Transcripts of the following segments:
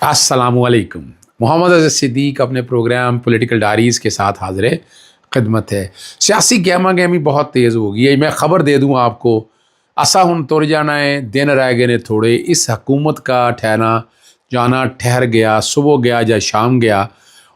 अस्सलाम वालेकुम। मोहम्मद अज़ीज़ सिद्दीक अपने प्रोग्राम पॉलिटिकल डायरीज़ के साथ हाज़िर खिदमत है। सियासी गहमा गहमी बहुत तेज़ हो गई है। मैं ख़बर दे दूँ आपको, असा हुन तुर जाना है, दिन रह गए ने थोड़े। इस हुकूमत का ठहना जाना ठहर गया, सुबह गया या शाम गया,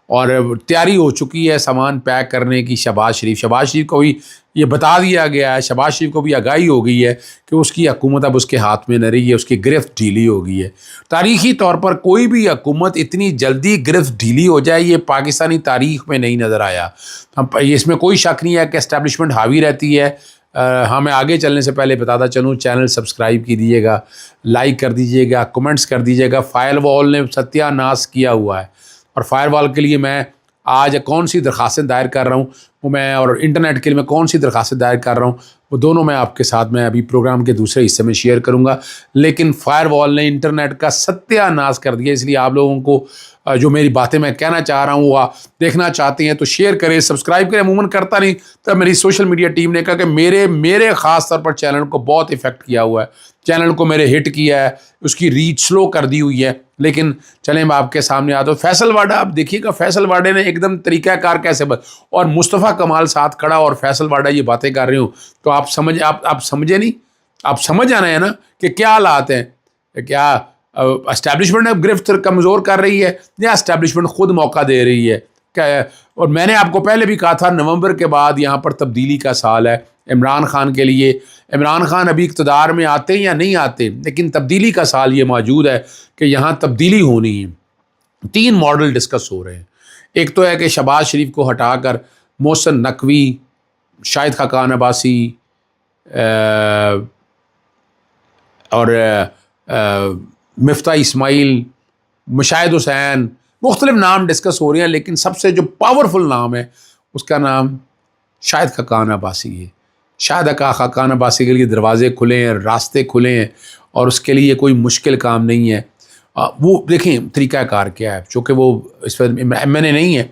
और तैयारी हो चुकी है सामान पैक करने की। शहबाज शरीफ को भी ये बता दिया गया है, शहबाज शरीफ को भी आगाही हो गई है कि उसकी हुकूमत अब उसके हाथ में न रही है, उसकी गिरफ्त ढीली हो गई है। तारीख़ी तौर पर कोई भी हुकूमत इतनी जल्दी गिरफ्त ढीली हो जाए, ये पाकिस्तानी तारीख़ में नहीं नज़र आया। हम इसमें कोई शक नहीं है कि एस्टैब्लिशमेंट हावी रहती है। हाँ, मैं आगे चलने से पहले बताता चलूँ, चैनल सब्सक्राइब कीजिएगा, लाइक कर दीजिएगा, कमेंट्स कर दीजिएगा। फायरवॉल ने सत्यानाश किया हुआ है, और फायरवॉल के लिए मैं आज कौन सी दरख्वास्तें दायर कर रहा हूँ वो मैं, और इंटरनेट के लिए मैं कौन सी दरख्वास्तें दायर कर रहा हूँ वो दोनों मैं आपके साथ मैं अभी प्रोग्राम के दूसरे हिस्से में शेयर करूँगा। लेकिन फायरवॉल ने इंटरनेट का सत्यानाश कर दिया, इसलिए आप लोगों को जो मेरी बातें मैं कहना चाह रहा हूँ वो आप देखना चाहते हैं तो शेयर करें, सब्सक्राइब करें। अमूमन करता नहीं, तब मेरी सोशल मीडिया टीम ने कहा कि मेरे ख़ास तौर पर चैनल को बहुत इफ़ेक्ट किया हुआ है, चैनल को मेरे हिट किया है, उसकी रीच स्लो कर दी हुई है। लेकिन चलें मैं आपके सामने आता हूँ। फैसल वाडा, आप देखिएगा फैसल वाडे ने एकदम तरीक़ाकार कैसे और मुस्तफ़ा कमाल साथ खड़ा और फैसल वाडा ये बातें कर रहे हो तो आप समझे नहीं, आप समझ आना है ना कि क्या हालात हैं। क्या एस्टैब्लिशमेंट अब गिरफ्त कमज़ोर कर रही है या एस्टैब्लिशमेंट ख़ुद मौका दे रही है क्या है? और मैंने आपको पहले भी कहा था, नवंबर के बाद यहाँ पर तब्दीली का साल है इमरान खान के लिए। इमरान खान अभी इक़्तिदार में आते या नहीं आते, लेकिन तब्दीली का साल ये मौजूद है कि यहाँ तब्दीली होनी है। 3 मॉडल डिस्कस हो रहे हैं। एक तो है कि शहबाज शरीफ को हटाकर मोहसिन नकवी, शाहिद खाकान अब्बासी और मिफ्ता इस्माइल, मुशाहिद हुसैन, मुख्तलिफ नाम डिस्कस हो रहे हैं, लेकिन सबसे जो पावरफुल नाम है उसका नाम शाहिद खाकान अब्बासी है। शाहिद खाकान अब्बासी के लिए दरवाज़े खुले हैं, रास्ते खुले हैं, और उसके लिए कोई मुश्किल काम नहीं है। वो देखें तरीक़ाकार क्या है, चूँकि वो इस पर MNA नहीं है,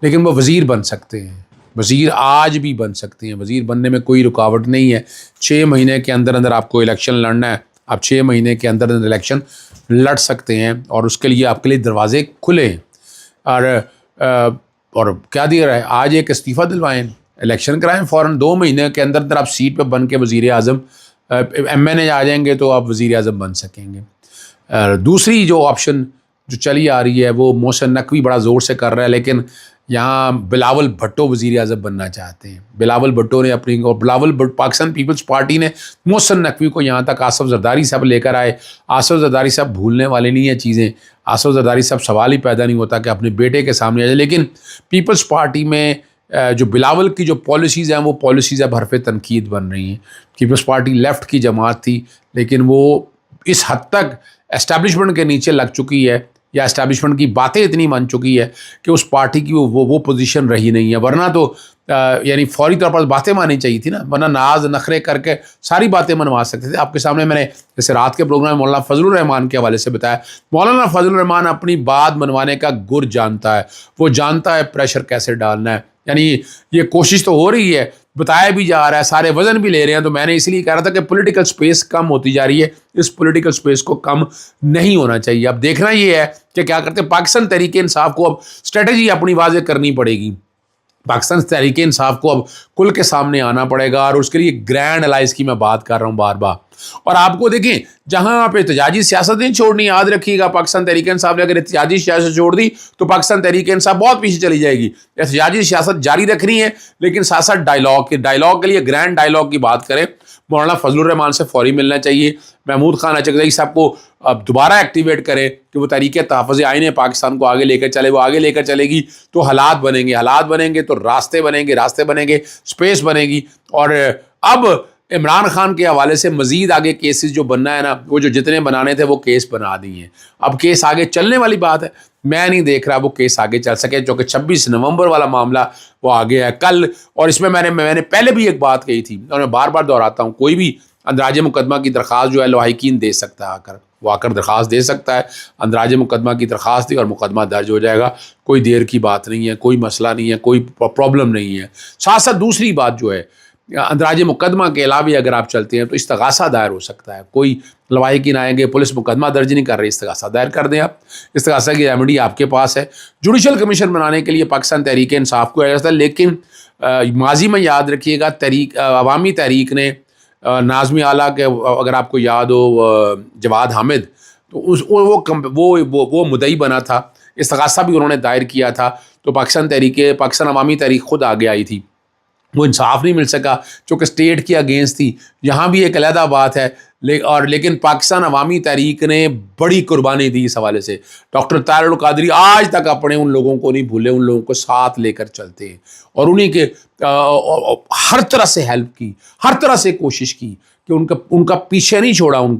लेकिन वो वज़ीर बन सकते हैं, वज़ीर आज भी बन सकते हैं, वज़ीर बनने में कोई रुकावट नहीं है। 6 महीने के अंदर अंदर आपको इलेक्शन लड़ना है, आप 6 महीने के अंदर अंदर इलेक्शन लड़ सकते हैं, और उसके लिए आपके लिए दरवाज़े खुले हैं। और क्या दिया रहा है, आज एक इस्तीफ़ा दिलवाएं, इलेक्शन कराएं फ़ौरन, 2 महीने के अंदर अंदर आप सीट पे बन के वज़ीर आज़म, MNA आ जाएंगे तो आप वज़ीर आज़म बन सकेंगे। दूसरी जो ऑप्शन जो चली आ रही है वो मोहसिन नकवी बड़ा ज़ोर से कर रहा है, लेकिन यहाँ बिलावल भुट्टो वज़ीर आज़म बनना चाहते हैं। बिलावल भुट्टो ने अपनी, और पाकिस्तान पीपल्स पार्टी ने मोहसिन नकवी को यहाँ तक आसफ़ ज़रदारी साहब लेकर आए। आसफ़ ज़रदारी साहब भूलने वाले नहीं है चीज़ें, आसफ़ ज़रदारी साहब सवाल ही पैदा नहीं होता कि अपने बेटे के सामने आ जाए। लेकिन पीपल्स पार्टी में जो बिलावल की जो पॉलिसीज़ हैं वो पॉलिसीज़ अब हरफ़ तनकीद बन रही हैं। पीपल्स पार्टी लेफ़्ट की जमात थी, लेकिन वो इस हद तक एस्टैब्लिशमेंट के नीचे लग चुकी है, या एस्टैब्लिशमेंट की बातें इतनी मान चुकी है कि उस पार्टी की वो पोजीशन रही नहीं है। वरना तो यानी फौरी तौर पर बातें माननी चाहिए थी ना, वरना नाज नखरे करके सारी बातें मनवा सकते थे। आपके सामने मैंने जैसे रात के प्रोग्राम में मौलाना फजलुर रहमान के हवाले से बताया, मौलाना फजलुर रहमान अपनी बात मनवाने का गुर जानता है, वो जानता है प्रेशर कैसे डालना है। यानी ये कोशिश तो हो रही है, बताया भी जा रहा है, सारे वज़न भी ले रहे हैं। तो मैंने इसलिए कह रहा था कि पॉलिटिकल स्पेस कम होती जा रही है, इस पॉलिटिकल स्पेस को कम नहीं होना चाहिए। अब देखना ये है कि क्या करते हैं। पाकिस्तान तहरीक इंसाफ को अब स्ट्रेटजी अपनी वाज़ेह करनी पड़ेगी। पाकिस्तान तहरीक इंसाफ को अब खुल के सामने आना पड़ेगा, और उसके लिए ग्रैंड अलाइज की मैं बात कर रहा हूँ बार बार। और आपको देखें, जहाँ आप एहतजाजी सियासत नहीं छोड़नी, याद रखिएगा पाकिस्तान तहरीक इंसाफ ने अगर एहतजाजी सियासत छोड़ दी तो पाकिस्तान तहरीक इंसाफ बहुत पीछे चली जाएगी। एहतजाजी सियासत जारी रखनी है, लेकिन साथ साथ डायलॉग के लिए ग्रैंड डायलॉग की बात करें। मौलाना फजलुर रहमान से फौरी मिलना चाहिए। महमूद खान अचकज़ई साहब को अब दोबारा एक्टिवेट करें कि वो तहरीक तहफ़्फ़ुज़ आईन पाकिस्तान को आगे लेकर चले। वो आगे लेकर चलेगी तो हालात बनेंगे तो रास्ते बनेंगे, स्पेस बनेगी। और अब इमरान खान के हवाले से मज़ीद आगे केसेस जो बनना है ना, वो जो जितने बनाने थे वो केस बना दिए हैं। अब केस आगे चलने वाली बात है, मैं नहीं देख रहा वो केस आगे चल सके, जो कि 26 नवंबर वाला मामला वो आगे है कल। और इसमें मैंने पहले भी एक बात कही थी और मैं बार बार दोहराता हूँ, कोई भी अंदराज मुकदमा की दरख्वास्त जो है लाहिकीन दे सकता है, आकर दरख्वास्त दे सकता है। अंदराज मुकदमा की दरख्वास्त दी और मुकदमा दर्ज हो जाएगा, कोई देर की बात नहीं है, कोई मसला नहीं है, कोई प्रॉब्लम नहीं है। साथ साथ दूसरी बात जो है, अंदराज मुकदमा के अलावा अगर आप चलते हैं तो इस्तगासा दायर हो सकता है। कोई لوائقین آئیں گے، پولیس مقدمہ درج نہیں کر رہی، استغاثہ دائر کر دیں آپ، استغاثہ کی ریمیڈی آپ کے پاس ہے۔ جوڈیشل کمیشن بنانے کے لیے پاکستان تحریک انصاف کو آیا تھا، لیکن ماضی میں یاد رکھیے گا عوامی تحریک نے ناظم اعلیٰ کے، اگر آپ کو یاد ہو جواد حامد، تو وہ مدعی بنا تھا، استغاثہ بھی انہوں نے دائر کیا تھا، تو پاکستان عوامی تحریک خود آگے آئی تھی، وہ انصاف نہیں مل سکا چونکہ اسٹیٹ کی اگینسٹ تھی۔ یہاں بھی ایک علیحدہ بات ہے، لیکن پاکستان عوامی تحریک نے بڑی قربانی دی اس حوالے سے۔ ڈاکٹر طاہر القادری آج تک اپنے ان لوگوں کو نہیں بھولے، ان لوگوں کو ساتھ لے کر چلتے ہیں، اور انہیں کے ہر طرح سے ہیلپ کی، ہر طرح سے کوشش کی کہ ان کا پیچھے نہیں چھوڑا، ان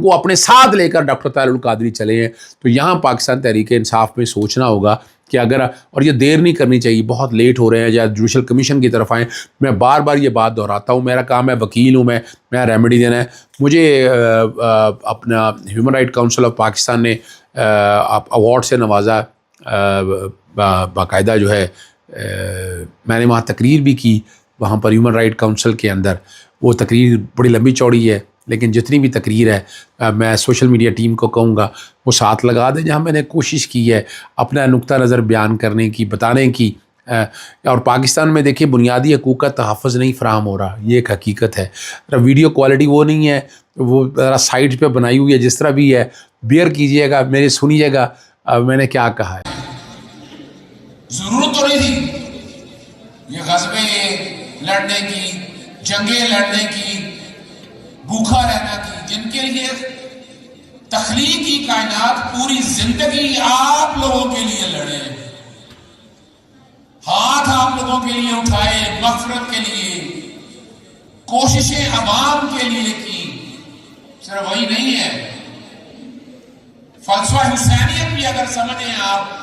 کو اپنے ساتھ لے کر ڈاکٹر طاہر القادری چلے ہیں۔ تو یہاں پاکستان تحریک انصاف میں سوچنا ہوگا کہ اگر، اور یہ دیر نہیں کرنی چاہیے، بہت لیٹ ہو رہے ہیں، یا جوڈیشل کمیشن کی طرف آئیں۔ میں بار بار یہ بات دہراتا ہوں، میرا کام ہے، وکیل ہوں میں ریمیڈی دینا ہے۔ مجھے اپنا human right council of Pakistan نے ایوارڈ سے نوازا، باقاعدہ جو ہے میں نے وہاں تقریر بھی کی، وہاں پر ہیومن رائٹ کونسل کے اندر۔ وہ تقریر بڑی لمبی چوڑی ہے، لیکن جتنی بھی تقریر ہے میں سوشل میڈیا ٹیم کو کہوں گا وہ ساتھ لگا دیں، جہاں میں نے کوشش کی ہے اپنا نقطہ نظر بیان کرنے کی، بتانے کی۔ اور پاکستان میں دیکھیں بنیادی حقوق کا تحفظ نہیں فراہم ہو رہا، یہ ایک حقیقت ہے۔ ویڈیو کوالٹی وہ نہیں ہے، وہ ذرا سائٹ پہ بنائی ہوئی ہے، جس طرح بھی ہے بیئر کیجئے گا، میرے سنیے گا میں نے کیا کہا ہے۔ ضرورت تو نہیں تھی یہ غزبیں لڑنے کی، جنگیں لڑنے کی، بھوکا رہنا کی، جن کے لیے تخلیقی کائنات پوری زندگی آپ لوگوں کے لیے لڑے، ہاتھ آپ لوگوں کے لیے اٹھائے، مغفرت کے لیے، کوششیں عوام کے لیے کی۔ صرف وہی نہیں ہے، فلسفہ حسینیت بھی اگر سمجھیں آپ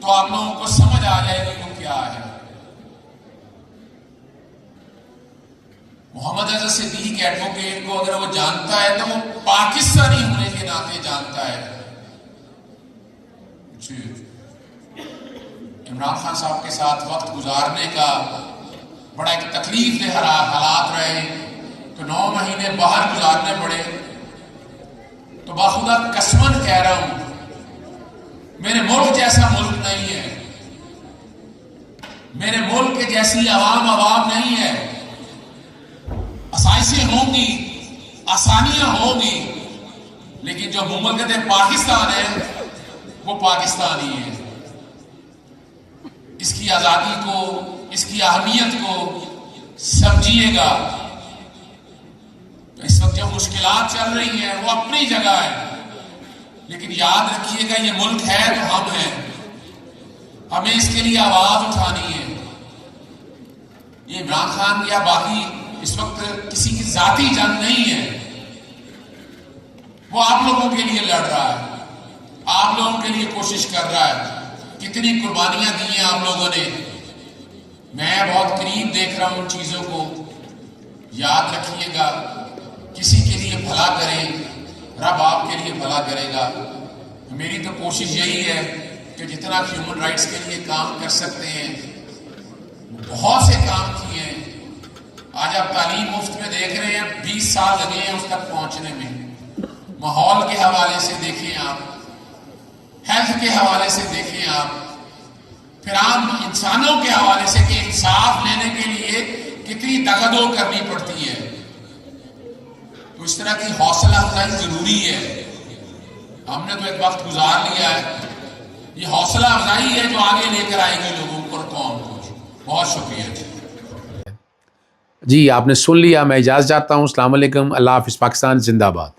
تو آپ لوگوں کو سمجھ آ جائے گی وہ کیا ہے۔ محمد عزت صدیق ایڈوکیٹ کو اگر وہ جانتا ہے تو وہ پاکستانی ہونے کے ناطے جانتا ہے۔ عمران خان صاحب کے ساتھ وقت گزارنے کا بڑا ایک تکلیف دہ حالات رہے، تو 9 مہینے باہر گزارنے پڑے، تو باخدا قسماً کہہ رہا ہوں میرے ملک جیسا ملک نہیں ہے، میرے ملک کے جیسی عوام نہیں ہے۔ آسائشیں ہوں گی، آسانیاں ہوں گی، لیکن جو مملکت پاکستان ہے وہ پاکستانی ہے۔ اس کی آزادی کو، اس کی اہمیت کو سمجھیے گا۔ اس وقت جو مشکلات چل رہی ہیں وہ اپنی جگہ ہے، لیکن یاد رکھیے گا یہ ملک ہے تو ہم ہیں، ہمیں اس کے لیے آواز اٹھانی ہے۔ یہ عمران خان یا باقی اس وقت کسی کی ذاتی جنگ نہیں ہے، وہ آپ لوگوں کے لیے لڑ رہا ہے، آپ لوگوں کے لیے کوشش کر رہا ہے۔ کتنی قربانیاں دی ہیں آپ لوگوں نے، میں بہت قریب دیکھ رہا ہوں ان چیزوں کو۔ یاد رکھیے گا کسی کے لیے بھلا کریں، رب آپ کے لیے بھلا کرے گا۔ میری تو کوشش یہی ہے کہ جتنا ہیومن رائٹس کے لیے کام کر سکتے ہیں، بہت سے کام کیے ہیں۔ آج آپ تعلیم مفت میں دیکھ رہے ہیں، 20 سال لگے ہیں اس تک پہنچنے میں۔ ماحول کے حوالے سے دیکھیں آپ، ہیلتھ کے حوالے سے دیکھیں آپ، پھر عام انسانوں کے حوالے سے کہ انصاف لینے کے لیے کتنی دغدغ کرنی پڑتی ہے۔ تو اس طرح کی حوصلہ افزائی ضروری ہے۔ ہم نے تو ایک وقت گزار لیا ہے، یہ حوصلہ افزائی ہے جو آگے لے کر آئے گی لوگوں کو اور قوم کو۔ بہت شکریہ جی، آپ نے سن لیا، میں اجازت چاہتا ہوں۔ السلام علیکم، اللہ حافظ، پاکستان زندہ باد۔